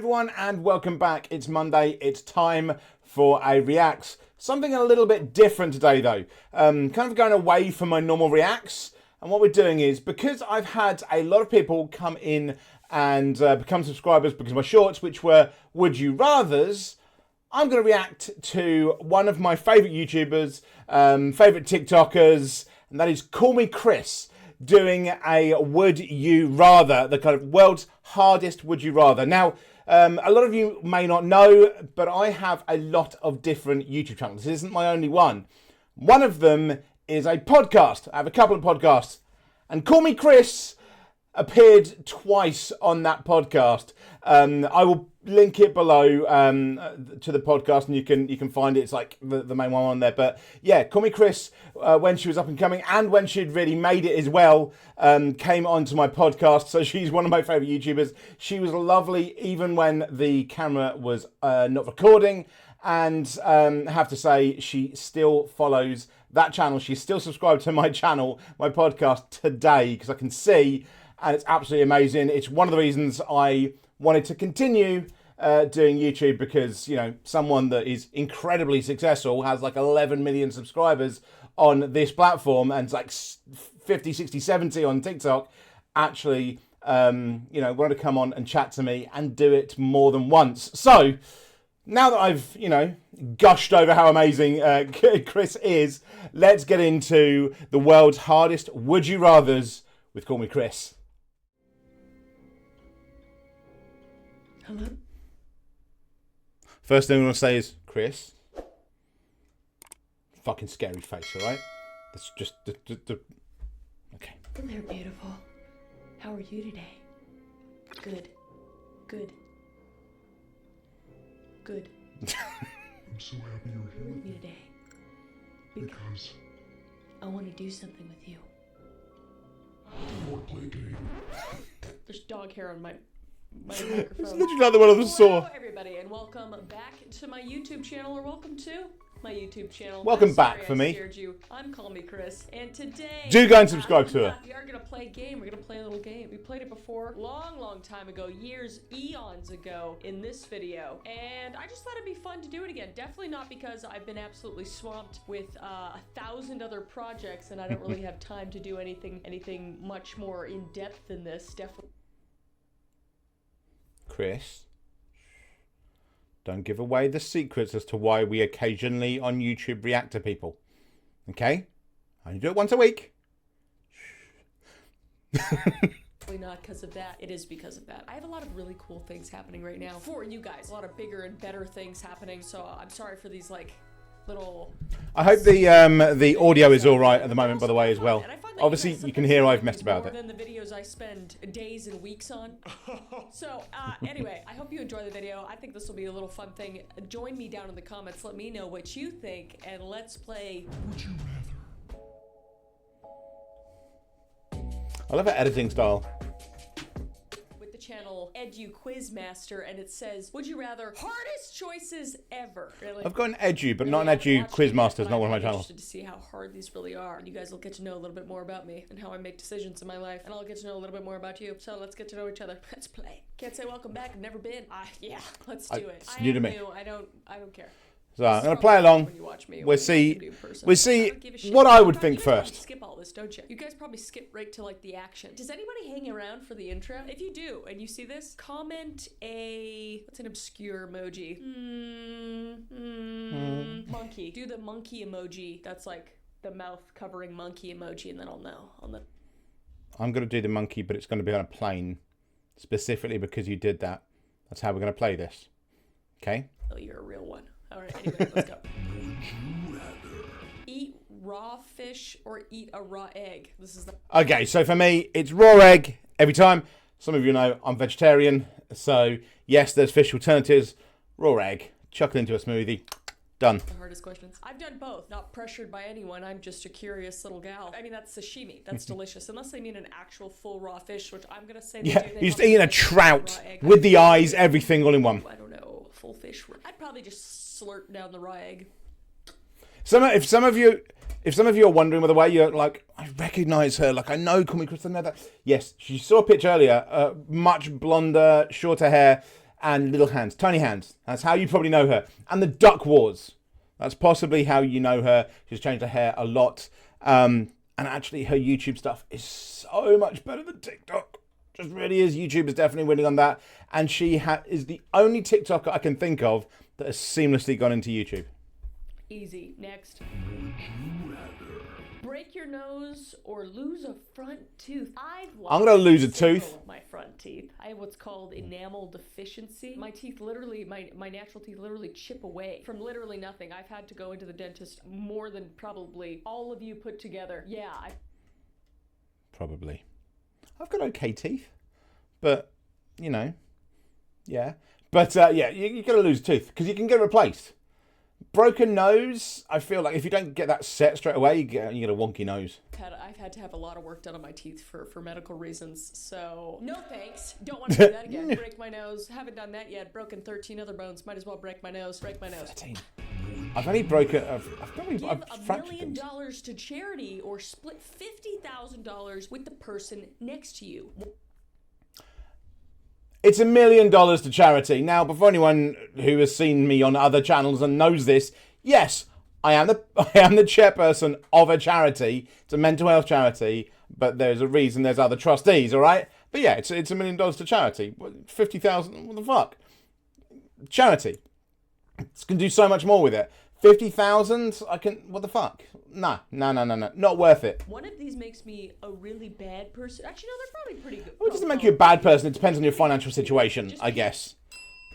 everyone, and welcome back. It's Monday. It's time for a reacts. Something a little bit different today, though. Kind of going away from my normal reacts. And what we're doing is, because I've had a lot of people come in and become subscribers because of my shorts, which were Would You Rathers, I'm going to react to one of my favourite YouTubers, favourite TikTokers, and that is kallmekris, doing a Would You Rather, the kind of world's hardest Would You Rather. Now, a lot of you may not know, but I have a lot of different YouTube channels. This isn't my only one. One of them is a podcast. I have a couple of podcasts. And kallmekris appeared twice on that podcast. I will link it below to the podcast, and you can find it. It's like the main one on there. But yeah, kallmekris, when she was up and coming, and when she'd really made it as well, came onto my podcast. So she's one of my favourite YouTubers. She was lovely, even when the camera was not recording. And I have to say, she still follows that channel. She's still subscribed to my channel, my podcast today, because I can see, and it's absolutely amazing. It's one of the reasons I wanted to continue doing YouTube, because, you know, someone that is incredibly successful, has like 11 million subscribers on this platform, and like 50, 60, 70 on TikTok, actually, you know, wanted to come on and chat to me and do it more than once. So now that I've, you know, gushed over how amazing Chris is, let's get into the world's hardest Would You Rathers with kallmekris. Hello? First thing I'm going to say is, Chris, fucking scary face, alright? That's just the... Okay. They're beautiful. How are you today? Good. Good. Good. I'm so happy you're You're here. with me today. Because I want to do something with you. I want to play a game. There's dog hair on my microphone. It's literally like the one of the saw. Hello, everybody, and welcome back to my YouTube channel, or welcome to my YouTube channel. Welcome I'm back sorry for I me. scared you. I'm kallmekris, and today Do go and subscribe to her. We are gonna play a game. We're gonna play a little game. We played it before, long time ago, years, eons ago, in this video, and I just thought it'd be fun to do it again. Definitely not because I've been absolutely swamped with 1,000 other projects, and I don't really have time to do anything much more in depth than this. Definitely. Chris, don't give away the secrets as to why we occasionally on YouTube react to people. Okay? I only do it once a week. Not because of that. It is because of that. I have a lot of really cool things happening right now for you guys. A lot of bigger and better things happening. So I'm sorry for these like little. I hope the audio is all right at the moment, by the way, as well. Obviously, you can hear I've messed about it. More than the videos I spend days and weeks on. So anyway, I hope you enjoy the video. I think this will be a little fun thing. Join me down in the comments. Let me know what you think, and let's play. Would you rather? I love her editing style. With the channel Edu Quizmaster, and it says, "Would you rather hardest choices ever?" Really? I've got an Edu, but Really not an haven't Edu watched it Quizmaster. yet, It's not one of my but I'm channels. interested to see how hard these really are, and you guys will get to know a little bit more about me and how I make decisions in my life, and I'll get to know a little bit more about you. So let's get to know each other. Let's play. Can't say welcome back. I've never been. Yeah, let's do it. It's new to me. I don't care. So I'm going to play along. When you watch me, We'll see I don't give a shit. what I would You think guys probably first. skip all this, don't you? You guys probably skip right to like the action. Does anybody hang around for the intro? If you do and you see this, comment what's an obscure emoji? Monkey. Do the monkey emoji. That's like the mouth covering monkey emoji, and then I'll know. I'm going to do the monkey, but it's going to be on a plane, specifically because you did that. That's how we're going to play this. Okay? Oh, you're a real one. All right, anyway, let's go. Would you rather? Eat raw fish or eat a raw egg? This is the Okay, so for me, it's raw egg every time. Some of you know I'm vegetarian, so yes, there's fish alternatives. Raw egg, chuck it into a smoothie, done. hardest questions. I've done both. Not pressured by anyone. I'm just a curious little gal. I mean, that's sashimi. That's delicious. Unless they mean an actual full raw fish, which I'm gonna say they Yeah, do. They you're just probably eating a like trout raw egg. with the eyes, everything all in one. I don't know. Full fish. I'd probably just slurp down the raw egg. If some of you are wondering by the way, you're like, I recognise her, like I know kallmekris, I know that. Yes, she saw a picture earlier, much blonder, shorter hair, and little hands, tiny hands. That's how you probably know her. And the Duck Wars. That's possibly how you know her. She's changed her hair a lot. And actually, her YouTube stuff is so much better than TikTok. Just really is. YouTube is definitely winning on that. And she is the only TikToker I can think of that has seamlessly gone into YouTube. Easy. Next. Would you rather? Break your nose or lose a front tooth. I'm gonna lose a tooth. Several of my front teeth. I have what's called enamel deficiency. My teeth literally, my natural teeth literally chip away from literally nothing. I've had to go into the dentist more than probably all of you put together. Yeah, Probably. I've got okay teeth, but you know, yeah. But yeah, you're gonna lose a tooth because you can get replaced. Broken nose, I feel like if you don't get that set straight away, you get a wonky nose. I've had to have a lot of work done on my teeth for medical reasons, so no thanks. Don't want to do that again. Break my nose. Haven't done that yet. Broken 13 other bones. Might as well break my nose. Break my nose. 13. I've only broken. I've Give $1 fractured million things. to charity or split $50,000 with the person next to you. It's $1 million to charity. Now, before anyone who has seen me on other channels and knows this, yes, I am the chairperson of a charity. It's a mental health charity, but there's a reason there's other trustees, all right? But yeah, it's $1 million to charity. 50,000, what the fuck? Charity. It's going to do so much more with it. 50,000, I can, what the fuck? No, not worth it. One of these makes me a really bad person. Actually, no, they're probably pretty good. Well, it doesn't make you a bad person. It depends on your financial situation, I guess.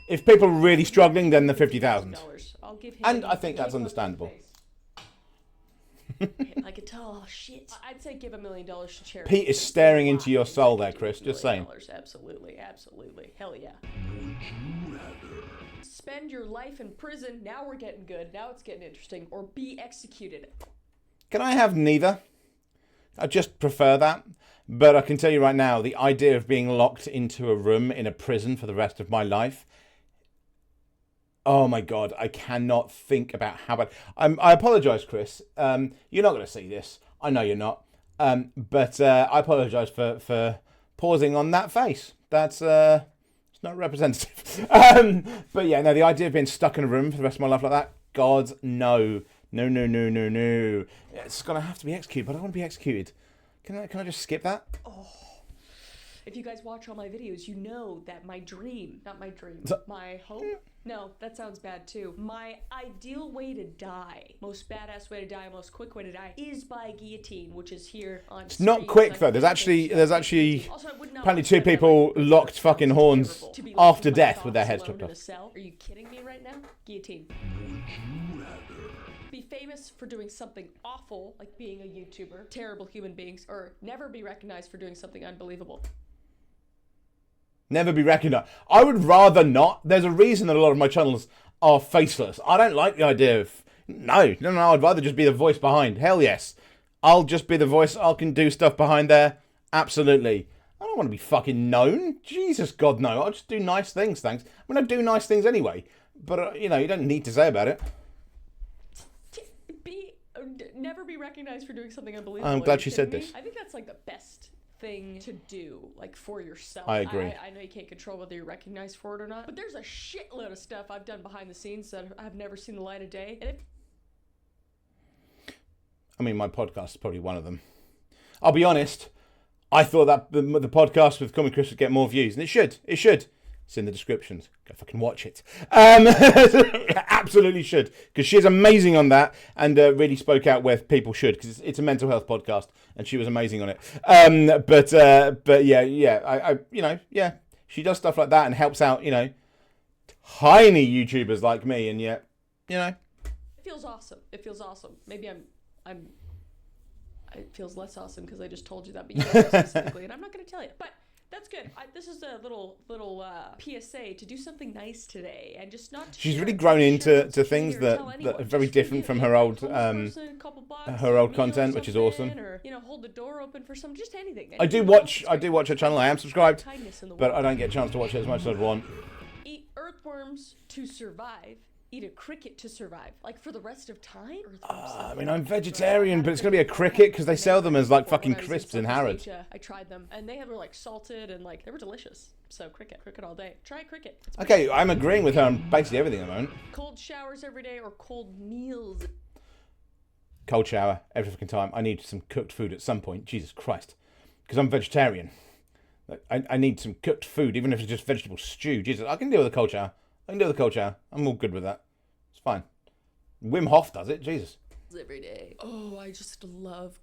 If people are really struggling, then the 50,000. I'll give him. And I think that's understandable. I could tell. Oh shit! I'd say give $1 million to charity. Pete is staring into your soul there, Chris. Just saying. Absolutely. Hell yeah. Would you rather? Spend your life in prison. Now we're getting good. Now it's getting interesting. Or be executed. Can I have neither? I just prefer that. But I can tell you right now, the idea of being locked into a room in a prison for the rest of my life. Oh my God, I cannot think about how bad. I apologise, Chris. You're not going to see this. I know you're not. But I apologise for pausing on that face. That's it's not representative. But yeah, no, the idea of being stuck in a room for the rest of my life like that, God, no. No. It's going to have to be executed, but I don't want to be executed. Can I just skip that? Oh. If you guys watch all my videos, you know that my dream, not my dream, my hope? No, that sounds bad too. My ideal way to die, most badass way to die, most quick way to die, is by guillotine, which is here on It's not quick though. There's actually apparently 2 people locked fucking horns after death with their heads chopped off. Are you kidding me right now? Guillotine. Would you rather? Be famous for doing something awful, like being a YouTuber, terrible human beings, or never be recognized for doing something unbelievable. Never be recognized. I would rather not. There's a reason that a lot of my channels are faceless. I don't like the idea of... No, I'd rather just be the voice behind. Hell yes. I'll just be the voice. I can do stuff behind there. Absolutely. I don't want to be fucking known. Jesus God, no. I'll just do nice things, thanks. I mean, I do nice things anyway. But, you don't need to say about it. Never be recognized for doing something unbelievable. I'm glad she said this. I think that's like the best thing to do, like for yourself. I agree. I know you can't control whether you're recognized for it or not, but there's a shitload of stuff I've done behind the scenes that I've never seen the light of day. And I mean, my podcast is probably one of them. I'll be honest. I thought that the podcast with kallmekris would get more views, and it should. It should. It's in the descriptions. Go fucking watch it. Absolutely should. Because she's amazing on that and really spoke out where people should. Because it's a mental health podcast and she was amazing on it. But yeah. She does stuff like that and helps out, tiny YouTubers like me. And yet, it feels awesome. Maybe it feels less awesome because I just told you that, but you know specifically, and I'm not going to tell you. But that's good. This is a little PSA to do something nice today and just not. She's really grown into things that are very different from her old content, which is awesome. Or hold the door open for some, just anything. I do watch her channel. I am subscribed, but I don't get a chance to watch it as much as I'd want. Eat earthworms to survive. eat a cricket to survive? Like for the rest of time? I mean, I'm vegetarian, but it's going to be a cricket because they sell them as like fucking crisps in Harrods. Asia, I tried them and they were like salted and like they were delicious. So cricket all day. Try cricket. Okay, I'm agreeing with her on basically everything at the moment. Cold showers every day or cold meals? Cold shower every fucking time. I need some cooked food at some point. Jesus Christ. Because I'm vegetarian. I need some cooked food, even if it's just vegetable stew. Jesus, I can deal with a cold shower. I'm all good with that. It's fine. Wim Hof does it. Jesus. Every day. Oh, I just love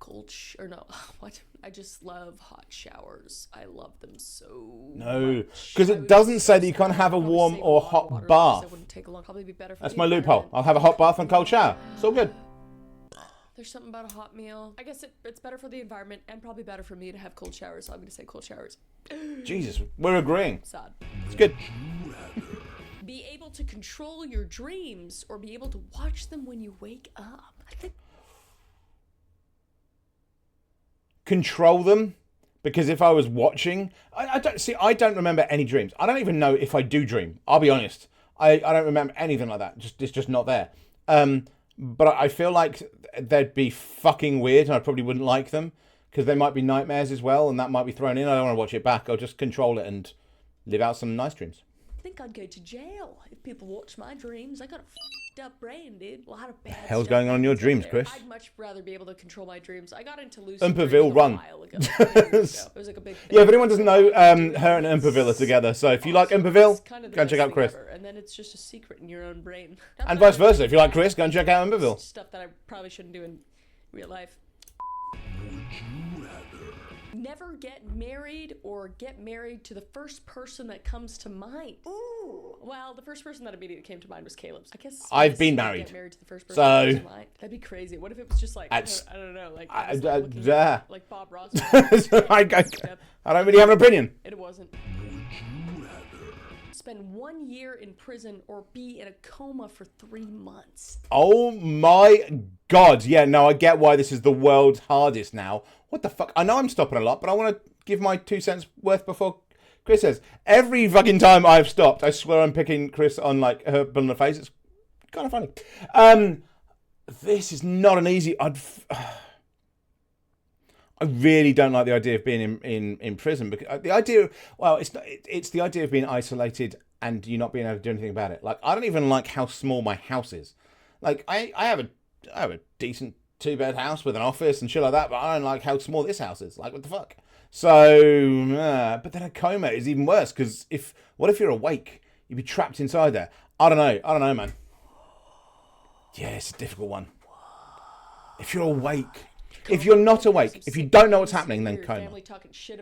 I just love hot showers. I love them so No, because it doesn't say that you can't have a warm or hot bath. That wouldn't take long. Probably be better for That's the my loophole. environment. I'll have a hot bath and cold shower. It's all good. There's something about a hot meal. I guess it's better for the environment and probably better for me to have cold showers. So I'm going to say cold showers. Jesus, we're agreeing. Sad. It's good. Be able to control your dreams or be able to watch them when you wake up. I think Control them, because if I was watching, I don't remember any dreams. I don't even know if I do dream. I'll be honest. I don't remember anything like that. It's just not there. But I feel like they'd be fucking weird and I probably wouldn't like them because they might be nightmares as well and that might be thrown in. I don't want to watch it back. I'll just control it and live out some nice dreams. I think I'd go to jail if people watch my dreams. I got a f***ed up brain, dude. A lot of bad Hell's stuff going on in your happens dreams, there. Chris? I'd much rather be able to control my dreams. I got into lucid Umperville, dreaming run. a while ago. It was like a big thing. Yeah, if anyone doesn't know, her and Umperville are together. So if you like Umperville, It's kind of the go and check best out Chris. thing ever, and then it's just a secret in your own brain. And vice versa. If you like Chris, go and check out Umperville. Stuff that I probably shouldn't do in real life. Would you rather? Never get married or get married to the first person that comes to mind. Ooh. Well, the first person that immediately came to mind was Caleb's. I guess I've been get married. married to the first person So- that comes to mind. That'd be crazy. What if it was just like I don't know, like it was like looking like Bob Ross. I don't really have an opinion. It wasn't. Would you rather? Spend 1 year in prison or be in a coma for 3 months. Oh my God. Yeah, no, I get why this is the world's hardest now. What the fuck? I know I'm stopping a lot, but I want to give my 2 cents worth before Chris says. Every fucking time I've stopped, I swear I'm picking Chris on like her butt in the face. It's kind of funny. This is not an easy... I really don't like the idea of being in prison because the idea, well, it's the idea of being isolated and you not being able to do anything about it. Like, I don't even like how small my house is. Like, I have a decent 2-bed house with an office and shit like that, but I don't like how small this house is. Like, what the fuck? So, but then a coma is even worse because what if you're awake? You'd be trapped inside there. I don't know, man. Yeah, it's a difficult one. If you're awake. If you're not awake, if you don't know what's happening, then coma.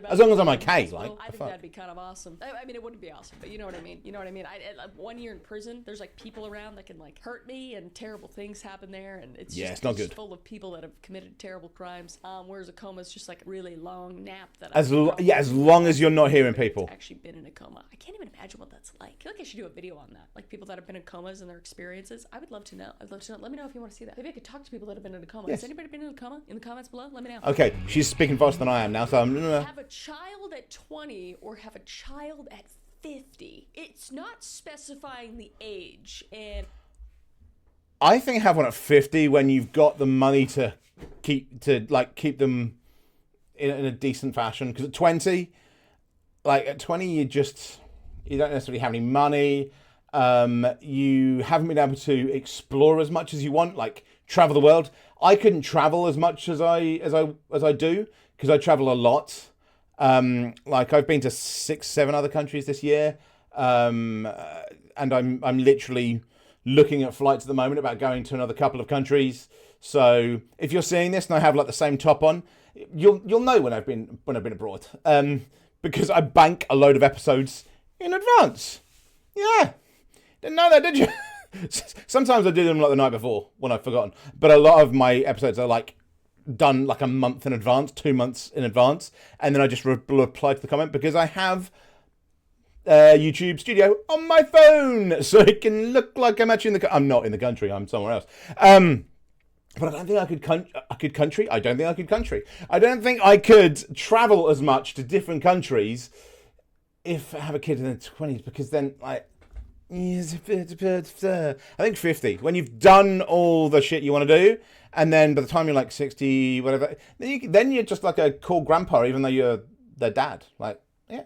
As long as I'm okay, like, I think that'd be kind of awesome. I mean, it wouldn't be awesome, but you know what I mean. You know what I mean? 1 year in prison, there's like people around that can like hurt me, and terrible things happen there, and it's it's not good. Full of people that have committed terrible crimes. Whereas a coma is just like a really long nap that. As long as you're not hearing people. Actually, been in a coma. I can't even imagine what that's like. I feel like I should do a video on that, like people that have been in comas and their experiences. I would love to know. I'd love to know. Let me know if you want to see that. Maybe I could talk to people that have been in a coma. Yes. Has anybody been in a coma? In the comments below, let me know. Okay, she's speaking faster than I am now, so I'm... Have a child at 20 or have a child at 50. It's not specifying the age, and I think have one at 50 when you've got the money to keep them in a decent fashion. Because at 20, you don't necessarily have any money. You haven't been able to explore as much as you want, like travel the world. I couldn't travel as much as I do because I travel a lot. Like I've been to 6-7 other countries this year, and I'm literally looking at flights at the moment about going to another couple of countries. So if you're seeing this and I have like the same top on, you'll know when I've been abroad, because I bank a load of episodes in advance. Yeah, didn't know that, did you? Sometimes I do them like the night before when I've forgotten, but a lot of my episodes are like done like a month in advance, 2 months in advance, and then I just reply to the comment because I have YouTube Studio on my phone, so it can look like I'm actually I'm not in the country, I'm somewhere else. But I don't think I could country. I don't think I could country. I don't think I could travel as much to different countries if I have a kid in the 20s, because then I think 50. When you've done all the shit you want to do, and then by the time you're like 60, whatever, then you're just like a cool grandpa, even though you're their dad. Like, yeah.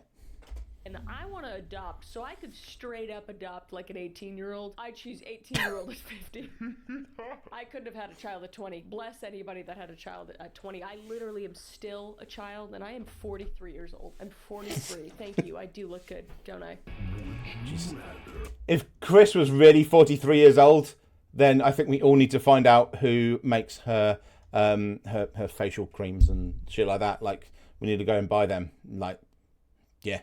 And I want to adopt, so I could straight up adopt like an 18-year-old. I choose 18-year-old at 50. I couldn't have had a child at 20. Bless anybody that had a child at 20. I literally am still a child, and I am 43 years old. I'm 43. Thank you. I do look good, don't I? Jesus. If Chris was really 43 years old, then I think we all need to find out who makes her her facial creams and shit like that. Like, we need to go and buy them. Like, yeah.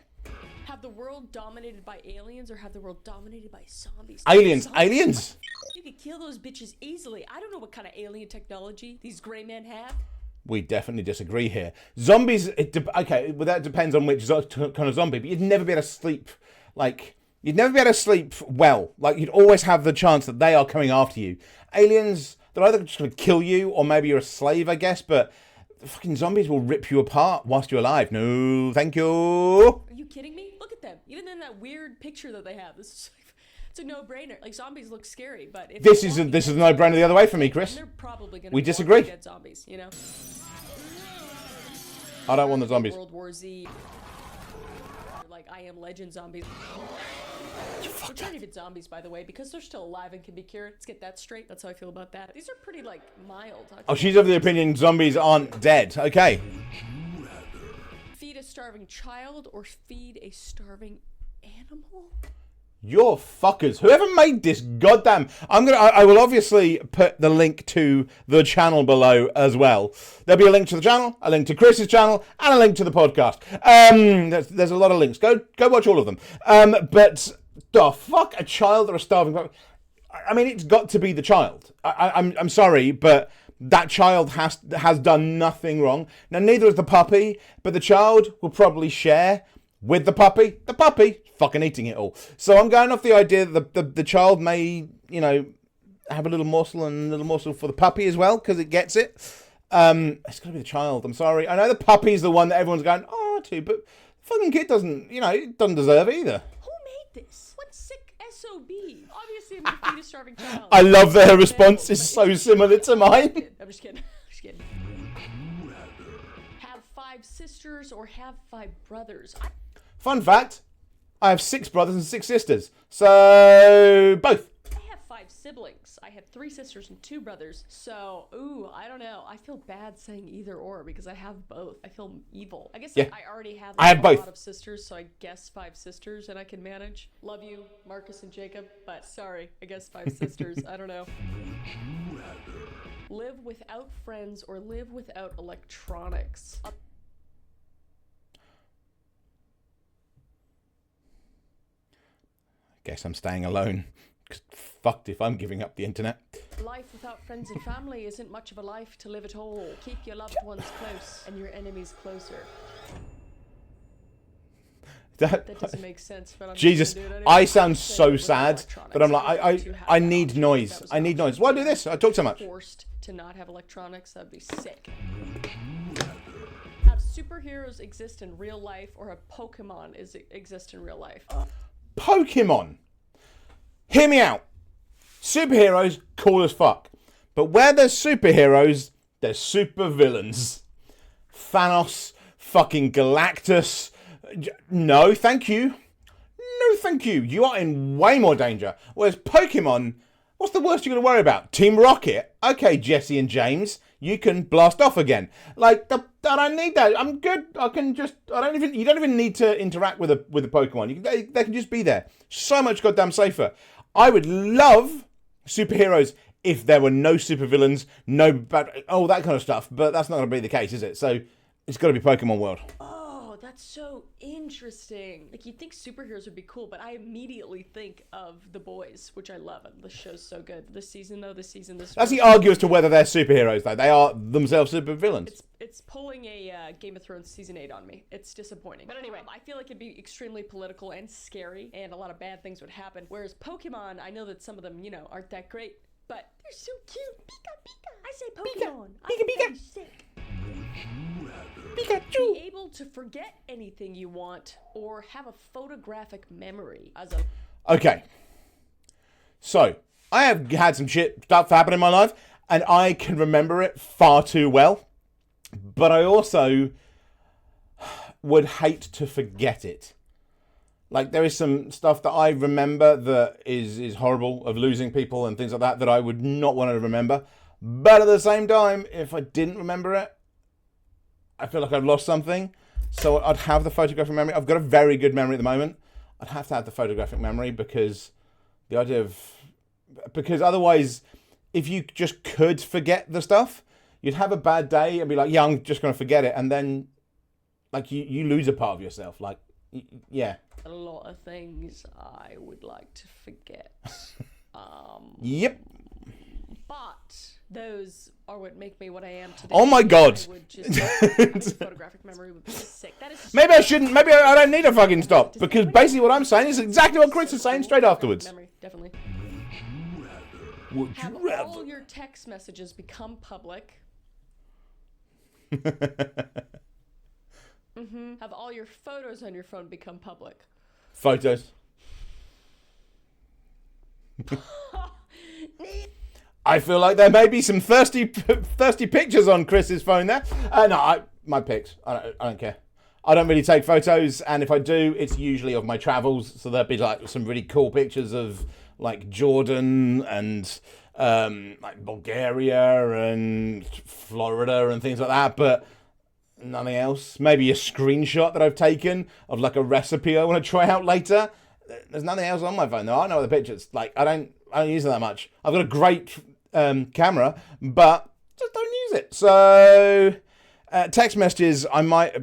Have the world dominated by aliens or have the world dominated by zombies? Aliens. You could kill those bitches easily. I don't know what kind of alien technology these gray men have. We definitely disagree here. Zombies, okay, well, that depends on which kind of zombie, but you'd never be able to sleep. Like, you'd never be able to sleep well. Like, you'd always have the chance that they are coming after you. Aliens, they're either just going to kill you or maybe you're a slave, I guess, but fucking zombies will rip you apart whilst you're alive. No, thank you. Are you kidding me? Look at them. Even in that weird picture that they have, this is it's a no-brainer. Like, zombies look scary, but if this is a no-brainer the other way for me, Chris. They're probably going we disagree. Dead zombies, you know. I don't want the zombies. World War Z, like I Am Legend zombies. Which aren't even zombies, by the way, because they're still alive and can be cured. Let's get that straight. That's how I feel about that. These are pretty, like, mild. Oh, she's of the opinion zombies aren't dead. Okay. Feed a starving child or feed a starving animal? You're fuckers. Whoever made this, goddamn. I will obviously put the link to the channel below as well. There'll be a link to the channel, a link to Chris's channel, and a link to the podcast. There's a lot of links. Go watch all of them. But the fuck, a child or a starving? I mean, it's got to be the child. I'm sorry, but that child has done nothing wrong. Now, neither is the puppy, but the child will probably share with the puppy. The puppy fucking eating it all. So I'm going off the idea that the child may, you know, have a little morsel and a little morsel for the puppy as well, because it gets it. It's got to be the child. I'm sorry. I know the puppy's the one that everyone's going, oh, to, but the fucking kid doesn't, you know, it doesn't deserve it either. Who made this? What sick SOB? Obviously, I'm gonna feed a starving child. I love that her response is so similar to mine. I'm just kidding. Have 5 sisters or have 5 brothers? Fun fact, I have 6 brothers and 6 sisters. So, both. I have 5 siblings. I have 3 sisters and 2 brothers. So, ooh, I don't know. I feel bad saying either or because I have both. I feel evil. I guess Yeah. I already have, I have both. A lot of sisters, so I guess 5 sisters and I can manage. Love you, Marcus and Jacob, but sorry, I guess 5 sisters. I don't know. Live without friends or live without electronics? Guess I'm staying alone. 'Cause fucked if I'm giving up the internet. Life without friends and family isn't much of a life to live at all. Keep your loved ones close and your enemies closer. That doesn't make sense, but I'm Jesus, gonna do it anyway. I sound so Without sad, electronics. but I'm like, If you have I that need option, noise. that was I an need option. noise. Why do this? I talk so much. Forced to not have electronics, that'd be sick. Have superheroes exist in real life or have Pokemon exist in real life? Pokemon. Hear me out. Superheroes, cool as fuck. But where there's superheroes, there's super villains. Thanos, fucking Galactus. No, thank you. No, thank you. You are in way more danger. Whereas Pokemon, what's the worst you're going to worry about? Team Rocket? Okay, Jesse and James, you can blast off again. Like, I don't need that. I'm good. You don't even need to interact with a Pokemon. They can just be there. So much goddamn safer. I would love superheroes if there were no supervillains, all that kind of stuff. But that's not going to be the case, is it? So it's got to be Pokemon World. Oh, that's so interesting. Like, you'd think superheroes would be cool, but I immediately think of The Boys, which I love. And the show's so good. This season. That's the argue as to whether they're superheroes, though. They are themselves supervillains. It's pulling a Game of Thrones season 8 on me. It's disappointing. But anyway, I feel like it'd be extremely political and scary, and a lot of bad things would happen. Whereas Pokemon, I know that some of them, aren't that great, but they're so cute. Pika, Pika. I say Pokemon. Pika, Pika. I'm sick. Pikachu. Be able to forget anything you want or have a photographic memory as a... Okay. So, I have had some shit stuff happen in my life, and I can remember it far too well. But I also would hate to forget it. Like, there is some stuff that I remember that is horrible, of losing people and things like that I would not want to remember. But at the same time, if I didn't remember it, I feel like I've lost something. So I'd have the photographic memory. I've got a very good memory at the moment. I'd have to have the photographic memory because the idea of... Because otherwise, if you just could forget the stuff, you'd have a bad day and be like, yeah, I'm just going to forget it. And then, like, you lose a part of yourself. Like, yeah. A lot of things I would like to forget. Yep. But those are what make me what I am today. Oh my God. I would just, I think photographic memory would be sick. That is just Maybe I shouldn't. Maybe I don't need a fucking stop. Because basically what I'm saying is exactly what Chris is saying straight afterwards. memory, definitely. Would you rather? Would Have you rather? all your text messages become public. Have all your photos on your phone become public. Photos. I feel like there may be some thirsty pictures on Chris's phone there. No, my pics. I don't care. I don't really take photos, and if I do, it's usually of my travels. So there'd be like some really cool pictures of like Jordan and like Bulgaria and Florida and things like that, but nothing else. Maybe a screenshot that I've taken of like a recipe I want to try out later. There's nothing else on my phone though. I know the pictures. Like I don't use it that much. I've got a great camera, but just don't use it. So text messages, I might,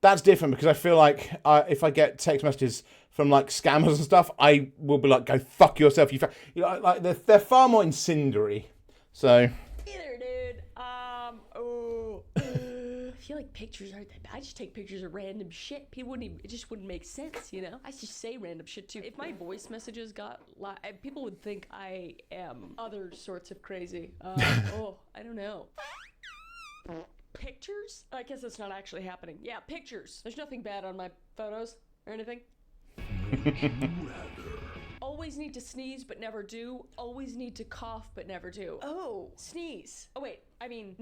that's different because I feel like if I get text messages from like scammers and stuff, I will be like, go fuck yourself. Like they're far more incendiary. So. Either, dude. I feel like pictures aren't that bad. I just take pictures of random shit. People wouldn't even, it just wouldn't make sense, you know? I just say random shit too. If my voice messages got people would think I am other sorts of crazy. I don't know. Pictures? I guess that's not actually happening. Yeah, pictures. There's nothing bad on my photos or anything. Would you rather? Always need to sneeze but never do. Always need to cough but never do. Oh, sneeze. Oh wait, I mean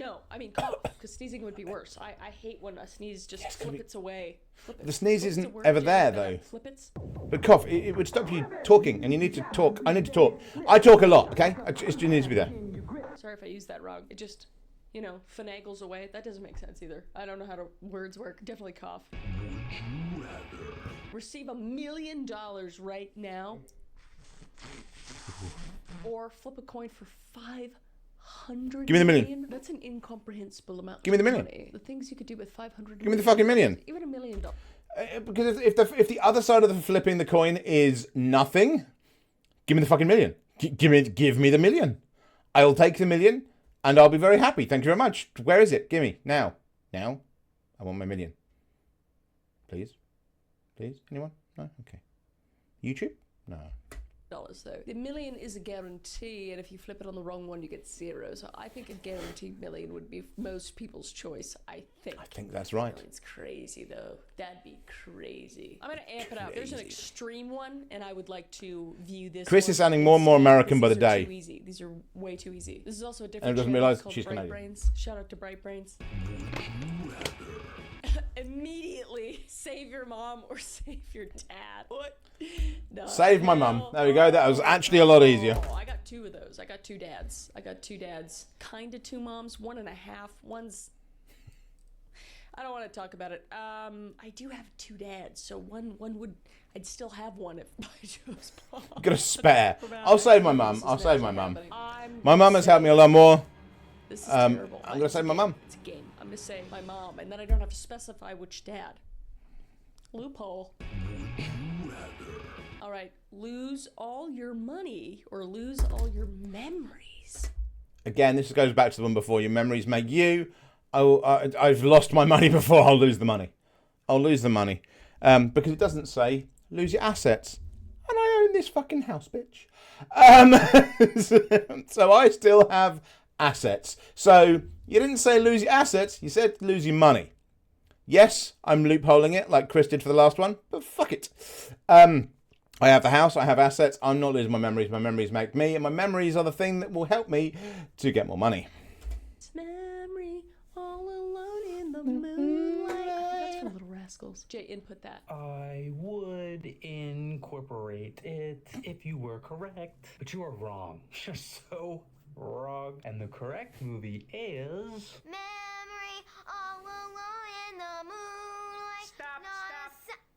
cough, because sneezing would be worse. I hate when a sneeze just flippits away. The sneeze isn't ever there though. Flippits? But cough, it would stop you talking, and you need to talk. I need to talk. I talk a lot, okay? It just needs to be there. Sorry if I used that wrong. It just, finagles away. That doesn't make sense either. I don't know how words work. Definitely cough. Would you rather? Receive $1 million right now, or flip a coin for 500 Give me the million. million? That's an incomprehensible amount. Give me the of million. money. The things you could do with 500. Give me the fucking million. Even $1 million. Because if the other side of the flipping the coin is nothing, give me the fucking million. Give me the million. I'll take the million, and I'll be very happy. Thank you very much. Where is it? Give me now. Now, I want my million. Please. Anyone? No. Okay. YouTube? No. Though the million is a guarantee, and if you flip it on the wrong one, you get zero. So I think a guaranteed million would be most people's choice. I think that's right. It's crazy though. That'd be crazy. I'm gonna amp it out. There's an extreme one, and I would like to view this. Chris one is sounding more and more American by the These are day. too easy. These are way too easy. This is also a And different. it doesn't channel. realise It's called she's Bright Canadian. Brains. Shout out to Bright Brains. Would you rather? Immediately save your mom or save your dad. What? No, Save my mum. hell There we go. That was actually a lot easier. Oh, I got two of those. I got two dads. Kinda two moms. 1.5. One's... I don't want to talk about it. I do have two dads, so one would... I'd still have one if I chose mom. Got a spare. I'll save my mum. I'll save my mum. I'm My mum has helped me a lot more. This is I'm terrible. gonna say my mum. It's a game. I'm gonna say my mom, and then I don't have to specify which dad. Loophole. Would you rather? All right, lose all your money or lose all your memories. Again, this goes back to the one before. Your memories make you. I've lost my money before. I'll lose the money. I'll lose the money. Because it doesn't say lose your assets. And I own this fucking house, bitch. So I still have assets. So you didn't say lose your assets. You said lose your money. Yes, I'm loopholing it like Chris did for the last one, but fuck it. I I have the house, I have assets, I'm not losing my memories. My memories make me, and my memories are the thing that will help me to get more money. Memory all alone in the moonlight. That's from Little Rascals. Jay, input that. I would incorporate it if you were correct, but you are wrong. You're so wrong. And the correct movie is... Memory all alone in the moonlight. Stop.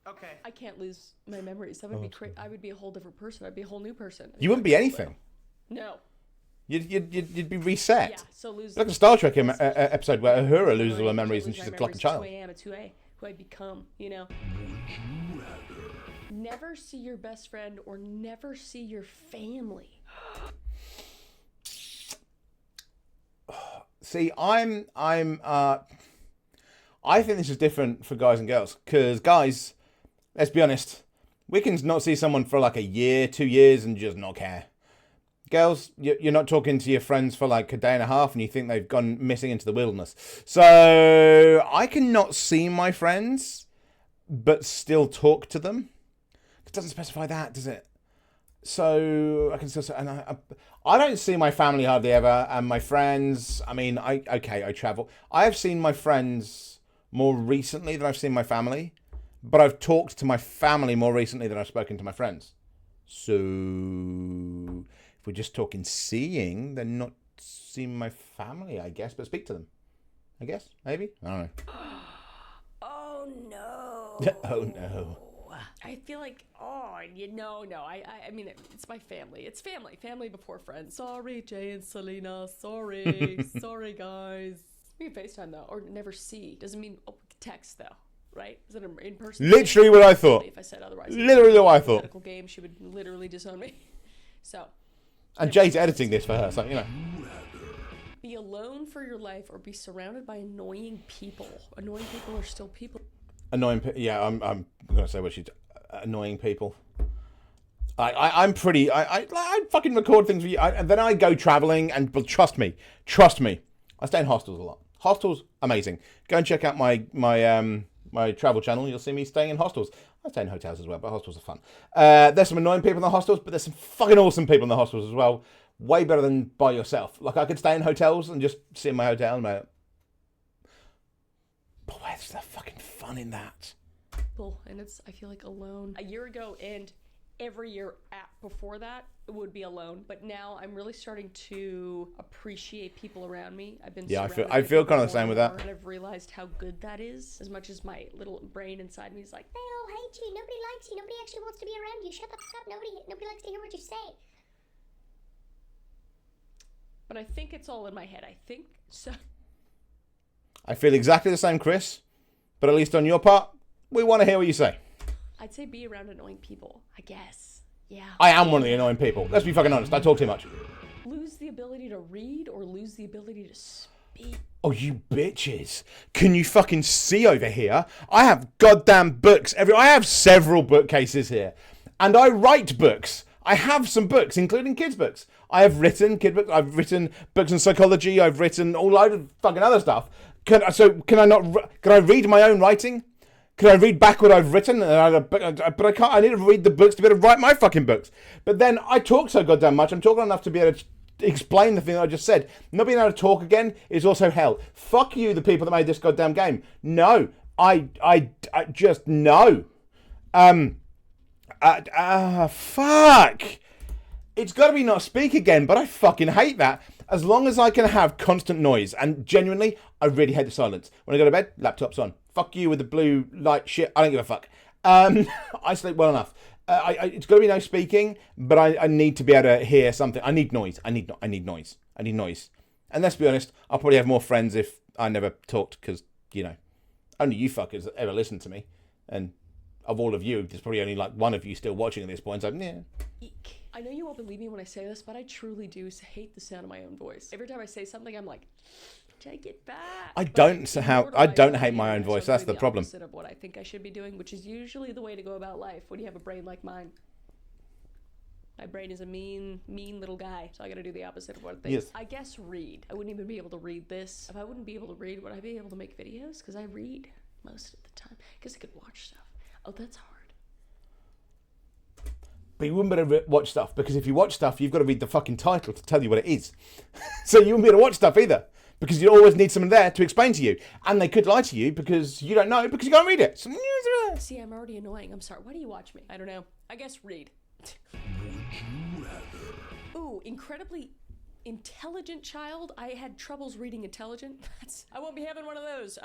Okay. I can't lose my memories. That would be crazy. I would be a whole different person. I'd be a whole new person. You wouldn't be anything. No. You'd be reset. Yeah, so lose... Like a Star Trek episode where Uhura loses all her memories and she's a clocking child. It's who I am, it's who I become, you know? Would you rather? Never see your best friend or never see your family. See, I think this is different for guys and girls, because guys, let's be honest, we can not see someone for like a year, 2 years, and just not care. Girls, you're not talking to your friends for like a day and a half, and you think they've gone missing into the wilderness. So I cannot see my friends, but still talk to them. It doesn't specify that, does it? So I can still say, and I don't see my family hardly ever, and my friends. I mean, I travel. I have seen my friends more recently than I've seen my family, but I've talked to my family more recently than I've spoken to my friends. So if we're just talking seeing, then not seeing my family, I guess, but speak to them. I guess, maybe, I don't know. Oh no. Oh no. I feel like, no. I mean, it's my family. It's family before friends. Sorry, Jay and Selena. Sorry, sorry, guys. We can FaceTime though, or never see. Doesn't mean text though, right? Is it an in-person? Literally what I thought. If I said otherwise, Literally what I thought. Medical game, she would literally disown me. So. And Jay's editing this for her, so you know. Be alone for your life, or be surrounded by annoying people. Annoying people are still people. Annoying. Yeah, I'm gonna say what she's. Annoying people. I'm pretty. I fucking record things for you, and then I go traveling. And but trust me, I stay in hostels a lot. Hostels, amazing. Go and check out my travel channel. You'll see me staying in hostels. I stay in hotels as well, but hostels are fun. There's some annoying people in the hostels, but there's some fucking awesome people in the hostels as well. Way better than by yourself. Like I could stay in hotels and just sit in my hotel and be like, but where's the fucking fun in that? And it's, I feel like, alone. A year ago and every year before that it would be alone, but now I'm really starting to appreciate people around me. I've been I feel kind of the same with that. And I've realized how good that is, as much as my little brain inside me is like, They all hate you. Nobody likes you. Nobody actually wants to be around you. Shut the fuck up. Nobody likes to hear what you say. but I think it's all in my head. I think so. I feel exactly the same, Chris, but at least on your part, we want to hear what you say. I'd say be around annoying people, I guess. Yeah. I am one of the annoying people. Let's be fucking honest. I talk too much. Lose the ability to read or lose the ability to speak. Oh, you bitches. Can you fucking see over here? I have goddamn books. I have several bookcases here. And I write books. I have some books, including kids' books. I have written kid books. I've written books on psychology. I've written all load of fucking other stuff. Can I read my own writing? Can I read back what I've written? But I can't. I need to read the books to be able to write my fucking books. But then I talk so goddamn much. I'm talking enough to be able to explain the thing that I just said. Not being able to talk again is also hell. Fuck you, the people that made this goddamn game. No, I just no. Fuck. It's got to be not speak again, but I fucking hate that. As long as I can have constant noise, and genuinely, I really hate the silence. When I go to bed, laptop's on. Fuck you with the blue light shit. I don't give a fuck. I sleep well enough. It's got to be no speaking, but I need to be able to hear something. I need noise. I need noise. I need noise. And let's be honest, I'll probably have more friends if I never talked, because, you know, only you fuckers ever listen to me. And of all of you, there's probably only like one of you still watching at this point, so yeah. I know you won't believe me when I say this, but I truly do hate the sound of my own voice. Every time I say something, I'm like, take it back. I don't hate my own voice. That's the problem. Opposite of what I think I should be doing, which is usually the way to go about life when you have a brain like mine. My brain is a mean little guy, so I gotta do the opposite of what it thinks. Yes. I guess read. I wouldn't even be able to read this. If I wouldn't be able to read, would I be able to make videos? Because I read most of the time. Because I could watch stuff. Oh, that's hard. but you wouldn't be able to watch stuff, because if you watch stuff, you've got to read the fucking title to tell you what it is. So you wouldn't be able to watch stuff either, because you always need someone there to explain to you. And they could lie to you because you don't know, because you can't read it. So, See, I'm already annoying. I'm sorry. Why do you watch me? I don't know. I guess read. Would you rather? Ooh, incredibly intelligent child. I had troubles reading intelligent. I won't be having one of those.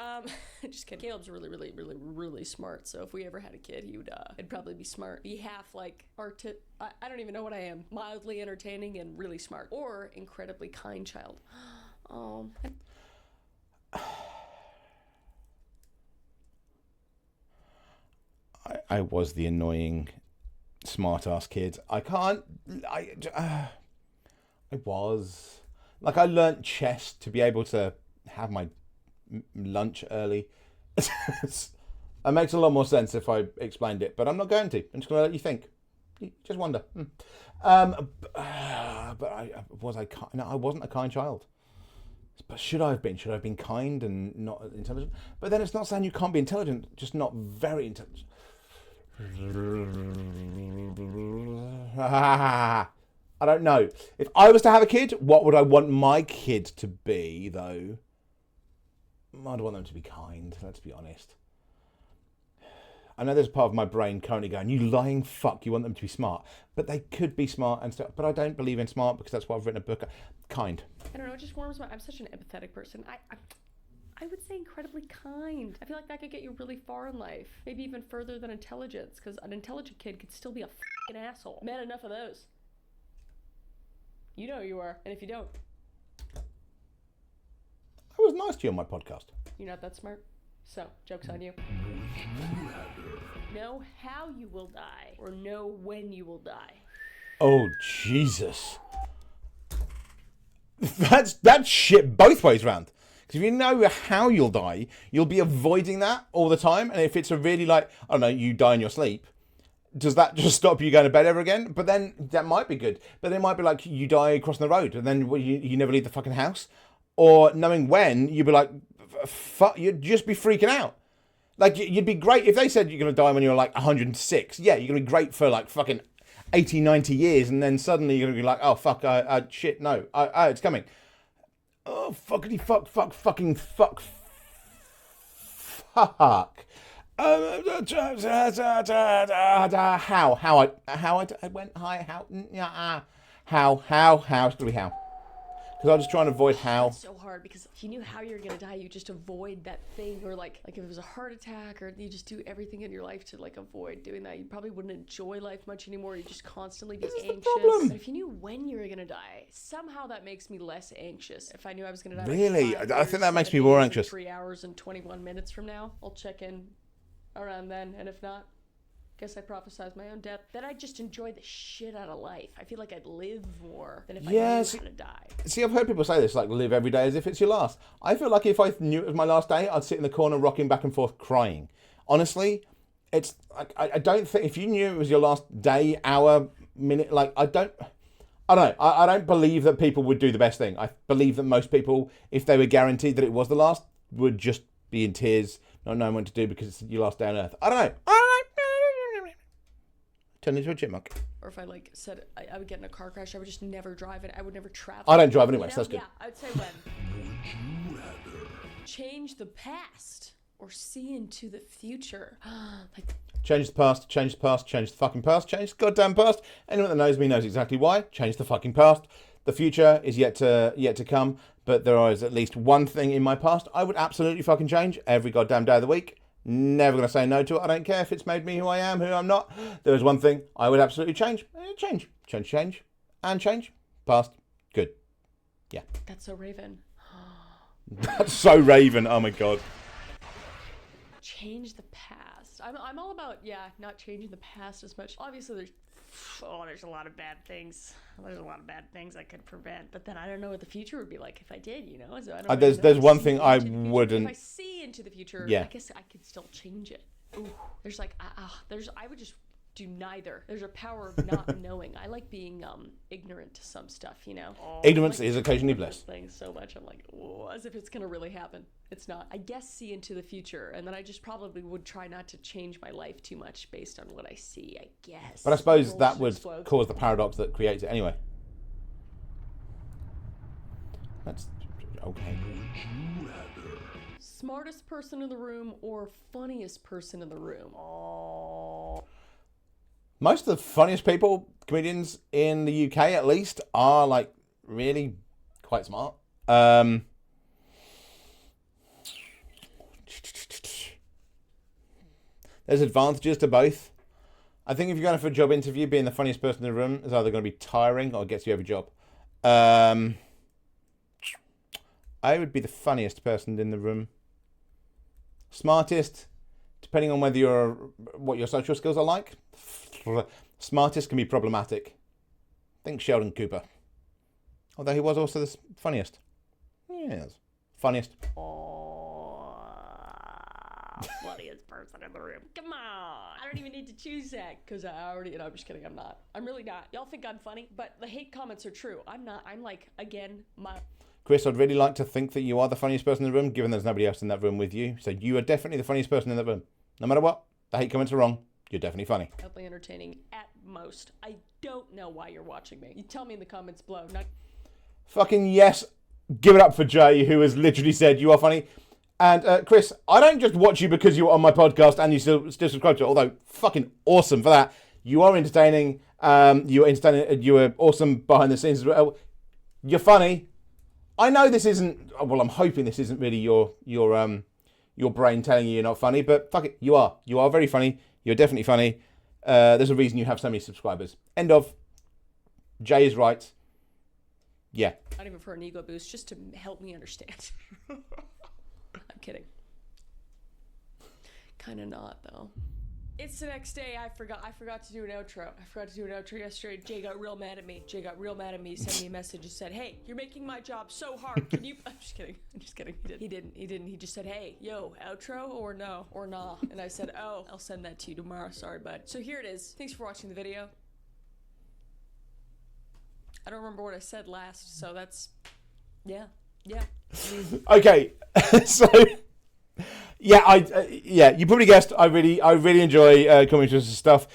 Just kidding. Caleb's really smart. So if we ever had a kid, he'd probably be smart. Be half like I don't even know what I am. Mildly entertaining and really smart, or incredibly kind child. I was the annoying, smart-ass kid. I was. Like, I learnt chess to be able to have my lunch early. That makes a lot more sense if I explained it, but I'm not going to. I'm just going to let you think. You just wonder. But I wasn't a kind child. But should I have been? Should I have been kind and not intelligent? But then it's not saying you can't be intelligent, just not very intelligent. I don't know. If I was to have a kid, what would I want my kid to be, though? I'd want them to be kind, let's be honest. I know there's a part of my brain currently going, you lying fuck, you want them to be smart. But they could be smart and stuff. But I don't believe in smart, because that's why I've written a book. Kind. I don't know, it just warms my... I'm such an empathetic person. I would say incredibly kind. I feel like that could get you really far in life. Maybe even further than intelligence, because an intelligent kid could still be a fucking asshole. Man, enough of those. You know you are, and if you don't... I was nice to you on my podcast. You're not that smart? So, joke's on you. Know how you will die, or know when you will die. Oh, Jesus. That's shit both ways round. Because if you know how you'll die, you'll be avoiding that all the time. And if it's a really I don't know, you die in your sleep, does that just stop you going to bed ever again? But then that might be good. But then it might be like you die crossing the road and then you never leave the fucking house. Or knowing when, you'd be like, fuck, you'd just be freaking out. Like, you'd be great if they said you're going to die when you're like 106. Yeah, you're going to be great for like fucking 80, 90 years. And then suddenly you're going to be like, oh, fuck, shit, no, it's coming. Oh, fuckity fuck, fucking fuck. How I went high, how, it's gonna be how. Because I was just trying to avoid how. It's so hard, because if you knew how you're gonna die, you just avoid that thing, or like if it was a heart attack, or you just do everything in your life to like avoid doing that. You probably wouldn't enjoy life much anymore. You'd just constantly be anxious. But if you knew when you were gonna die, somehow that makes me less anxious. If I knew I was gonna die, really, like I think that makes me more anxious. 3 hours and 21 minutes from now, I'll check in around then, and if not, guess I prophesized my own death. Then I'd just enjoy the shit out of life. I feel like I'd live more than if I knew how to die. See, I've heard people say this, like, live every day as if it's your last. I feel like if I knew it was my last day, I'd sit in the corner rocking back and forth crying. Honestly, it's like, I don't think, if you knew it was your last day, hour, minute, like, I don't know. I don't believe that people would do the best thing. I believe that most people, if they were guaranteed that it was the last, would just be in tears, not knowing what to do because it's your last day on earth. I don't know. Turn into a chipmunk. Or if I like said I would get in a car crash, I would just never drive it. I would never travel. I don't drive anyway, so that's good. Yeah, I'd say when. Change the past or see into the future. Like, change the past, change the past, change the fucking past, change the goddamn past. Anyone that knows me knows exactly why. Change the fucking past. The future is yet to come, but there is at least one thing in my past I would absolutely fucking change every goddamn day of the week. Never going to say no to it. I don't care if it's made me who I am, who I'm not. There is one thing I would absolutely change. Change. Past. Good. Yeah. That's so Raven. That's so Raven. Oh my God. Change the past. I'm all about, not changing the past as much. Obviously, there's a lot of bad things. There's a lot of bad things I could prevent, but then I don't know what the future would be like if I did, you know? So I don't there's one thing I wouldn't. If I see into the future, yeah. I guess I could still change it. Ooh, there's like, I would just do neither. There's a power of not knowing. I like being ignorant to some stuff, you know. Ignorance I like is occasionally this bliss. thing so much. I'm like, oh, as if it's gonna really happen. It's not. I guess see into the future, and then I just probably would try not to change my life too much based on what I see. I guess. But I suppose World that should would explode. cause the paradox that creates it anyway. That's okay. Would you rather? Smartest person in the room or funniest person in the room? Most of the funniest people, comedians in the UK at least, are like really quite smart. There's advantages to both. I think if you're going for a job interview, being the funniest person in the room is either going to be tiring or gets you every job. I would be the funniest person in the room. Smartest, depending on whether what your social skills are like. Smartest can be problematic. Think Sheldon Cooper. Although he was also the funniest. Yes. Funniest. Funniest person in the room. Come on. I don't even need to choose that because I already, I'm just kidding. I'm not. I'm really not. Y'all think I'm funny, but the hate comments are true. I'm not. I'm like, again, Chris, I'd really like to think that you are the funniest person in the room, given there's nobody else in that room with you. So you are definitely the funniest person in that room. No matter what, the hate comments are wrong. You're definitely funny. mildly entertaining at most. I don't know why you're watching me. You tell me in the comments below. Not Fucking yes. Give it up for Jay, who has literally said you are funny. And Chris, I don't just watch you because you're on my podcast and you still subscribe to it, although fucking awesome for that. You are entertaining. You are entertaining. You are awesome behind the scenes as well. You're funny. I know this isn't. Well, I'm hoping this isn't really your brain telling you you're not funny, but fuck it, you are. You are very funny. You're definitely funny. There's a reason you have so many subscribers. End of. Jay is right. Yeah. not even for an ego boost, just to help me understand. I'm kidding. Kind of not though. It's the next day. I forgot to do an outro. I forgot to do an outro yesterday. Jay got real mad at me. Sent me a message and said, "Hey, you're making my job so hard. Can you?" I'm just kidding. He didn't. He just said, "Hey, yo, outro or no or nah?" And I said, "Oh, I'll send that to you tomorrow. Sorry, bud." So here it is. Thanks for watching the video. I don't remember what I said last, so that's yeah. Okay, so. Yeah, you probably guessed. I really enjoy coming to Chris's stuff.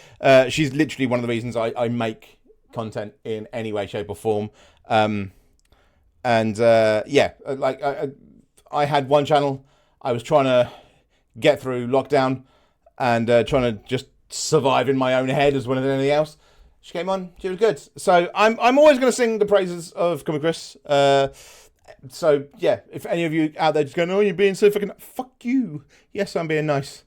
She's literally one of the reasons I make content in any way, shape, or form. I had one channel. I was trying to get through lockdown and trying to just survive in my own head as well as anything else. She came on. She was good. So I'm always going to sing the praises of Coming Chris. So, yeah, if any of you out there just going, "Oh, you're being so fucking..." Fuck you. Yes, I'm being nice.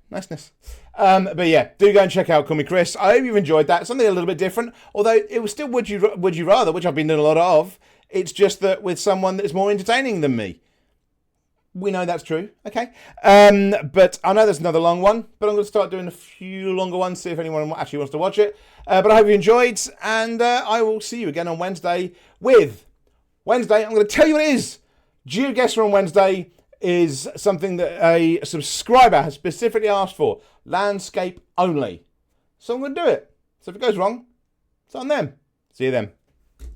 Niceness. But yeah, do go and check out Call Me Chris. I hope you've enjoyed that. Something a little bit different. Although it was still Would You Rather, which I've been doing a lot of. It's just that with someone that's more entertaining than me. We know that's true. Okay. But I know there's another long one. But I'm going to start doing a few longer ones. See if anyone actually wants to watch it. But I hope you enjoyed. And I will see you again on Wednesday with... Wednesday, I'm going to tell you what it is. GeoGuessr on Wednesday is something that a subscriber has specifically asked for. Landscape only. So I'm going to do it. So if it goes wrong, it's on them. See you then.